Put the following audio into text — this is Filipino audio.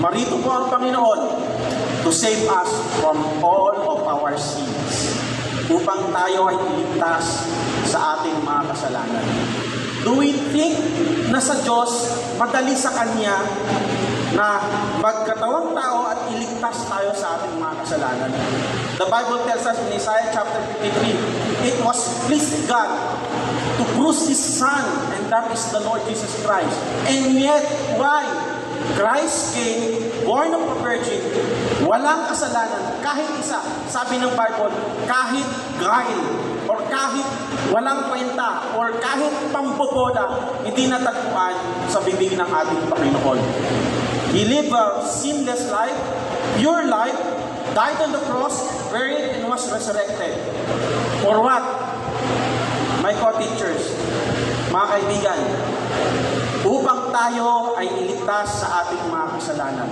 Marito po ang Panginoon to save us from all of our sins, upang tayo ay iligtas sa ating mga kasalanan. Do we think na sa Diyos madali sa Kanya na magkatawang tao at iligtas tayo sa ating mga kasalanan? The Bible tells us in Isaiah chapter 53, it was pleased God to bruise His Son, and that is the Lord Jesus Christ. And yet, why? Christ came, born of a virgin, walang kasalanan, kahit isa. Sabi ng Bible, kahit guile, or kahit walang kwenta, or kahit pambobola, hindi natagpuan sa bibig ng ating Panginoon. He lived a sinless life, pure life, died on the cross, buried, and was resurrected. For what? My co-teachers, mga kaibigan, upang tayo ay iligtas sa ating mga kasalanan.